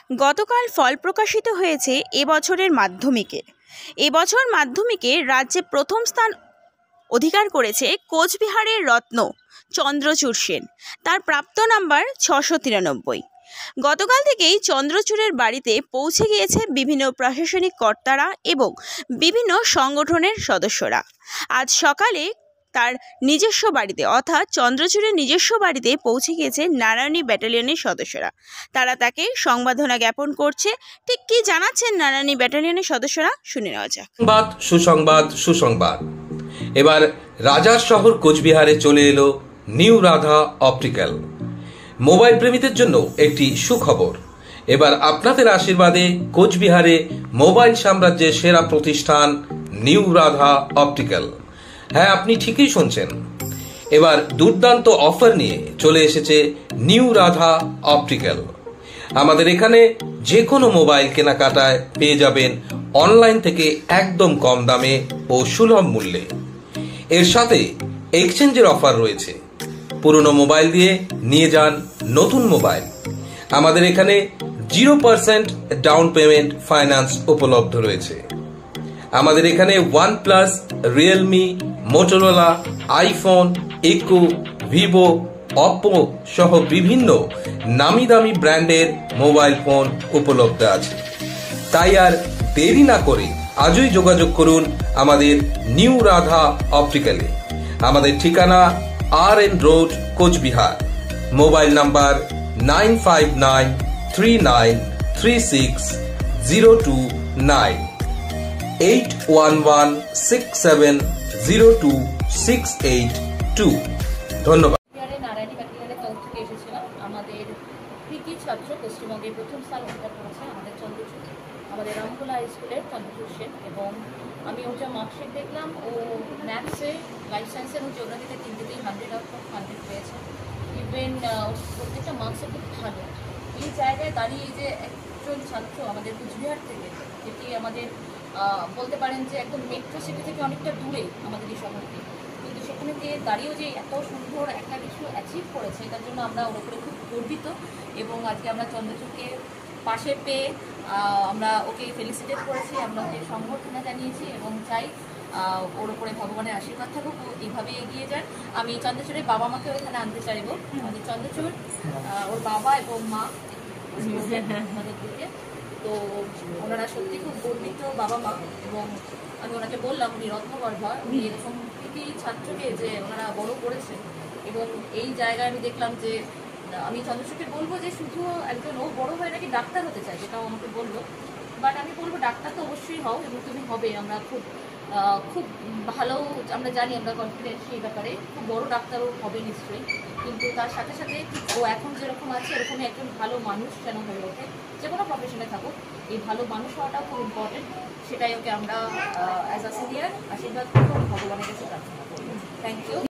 গতকাল ফল প্রকাশিত হয়েছে এবছরের মাধ্যমিকের। এবছর মাধ্যমিকে রাজ্যে প্রথম স্থান অধিকার করেছে কোচবিহারের রত্ন চন্দ্রচূড় সেন। তার প্রাপ্ত নাম্বার 693। গতকাল থেকেই চন্দ্রচূড়ের বাড়িতে পৌঁছে গিয়েছে বিভিন্ন প্রশাসনিক কর্তারা এবং বিভিন্ন সংগঠনের সদস্যরা। আজ সকালে তার নিজস্ব বাড়িতে অর্থাৎ চন্দ্রচূড়ের নিজস্ব বাড়িতে পৌঁছে গিয়েছে নারায়ণী ব্যাটালিয়নের সদস্যরা। তারা তাকে সংবর্ধনা জ্ঞাপন করছে। ঠিক কি জানাচ্ছেন নারায়ণী ব্যাটালিয়নের সদস্যরা, শুনে নেওয়া যাক। সুসংবাদ সুসংবাদ। এবার রাজার শহর কোচবিহারে চলে এলো নিউ রাধা অপটিক্যাল। মোবাইল প্রেমীদের জন্য একটি সুখবর। এবার আপনাদের আশীর্বাদে কোচবিহারে মোবাইল সাম্রাজ্যের সেরা প্রতিষ্ঠান নিউ রাধা অপটিক্যাল। হ্যাঁ, আপনি ঠিকই শুনছেন। এবার দুর্দান্ত অফার নিয়ে চলে এসেছে নিউ রাধা অপটিক্যাল। আমাদের এখানে যে কোনো মোবাইল কেনাকাটায় পেয়ে যাবেন অনলাইন থেকে একদম কম দামে ও সুলভ মূল্যে। এর সাথে এক্সচেঞ্জের অফার রয়েছে। পুরনো মোবাইল দিয়ে নিয়ে যান নতুন মোবাইল। আমাদের এখানে 0% ডাউন পেমেন্ট ফাইন্যান্স উপলব্ধ রয়েছে। আমাদের এখানে OnePlus, Realme, Motorola, iPhone, iQOO, Vivo, Oppo সহ বিভিন্ন নামি দামি ব্র্যান্ডের মোবাইল ফোন উপলব্ধ আছে। তাই আর দেরি না করে আজই যোগাযোগ করুন আমাদের নিউ রাধা অপটিক্যালে। আমাদের ঠিকানা RN road, Cooch Behar. Mobile number 9593936029, 8116702682। ধন্যবাদ। নারায়ণী ব্যাটালিয়নের তরফ থেকে এসেছিলাম। আমাদের কৃতি ছাত্র পশ্চিমবঙ্গের প্রথম স্থান অধিকার করেছে আমাদের চন্দ্রচূড়, আমাদের রামখোলা হাই স্কুলের চন্দ্রচূড় সেন। এবং আমি ওর যা মার্কশিট দেখলাম, ও ম্যাথসে, লাইফ সায়েন্সে এবং জিওগ্রাফিতে তিনটেতেই 100/100 পেয়েছে। ইভেন প্রত্যেকটা মার্কসে খুব ভালো। এই জায়গায় দাঁড়িয়ে যে একজন ছাত্র আমাদের কুচবিহার থেকে, যেটি আমাদের বলতে পারেন যে একদম মেট্রো সিটি থেকে অনেকটা দূরে আমাদের এই শহরটি, কিন্তু সেখানে যে দাঁড়িয়েও যে এত সুন্দর একটা কিছু অ্যাচিভ করেছে, তার জন্য আমরা ওর উপরে খুব গর্বিত। এবং আজকে আমরা চন্দ্রচূড়কে পাশে পেয়ে আমরা ওকে ফেলিসিটেট করেছি, আমরা ওকে সংবর্ধনা জানিয়েছি এবং চাই ওর উপরে ভগবানের আশীর্বাদ থাকুক, ও এইভাবে এগিয়ে যান। আমি চন্দ্রচূড়ের বাবা মাকেও এখানে আনতে চাইবো। আমাদের চন্দ্রচূড়, ওর বাবা এবং মা আমাদের দিকে, তো ওনারা সত্যি খুব গর্বিত বাবা মা। এবং আমি ওনাকে বললাম, উনি রত্নগর্ভা, উনি এরকম কৃতি ছাত্রকে যে ওনারা বড় করেছে। এবং এই জায়গায় আমি দেখলাম যে আমি চন্দ্রচূড়কে বলবো যে শুধু একজন ও বড় হয়ে নাকি ডাক্তার হতে চায়, যেটাও আমাকে বললো। বাট আমি বলবো ডাক্তার তো অবশ্যই হও এবং তুমি হবে। আমরা খুব খুব ভালো, আমরা জানি, আমরা কনফিডেন্ট সেই ব্যাপারে, খুব বড় ডাক্তারও হবে নিশ্চয়ই। কিন্তু তার সাথে সাথে ও এখন যেরকম আছে এরকমই একজন ভালো মানুষ যেন হয়ে ওঠে। যে কোনো প্রফেশনে থাকুক, এই ভালো মানুষ হওয়াটাও খুব ইম্পর্টেন্ট। সেটাই ওকে আমরা অ্যাজ আ সিনিয়র আশীর্বাদ করবো, ভগবানের কাছে প্রার্থনা করবো। Thank you.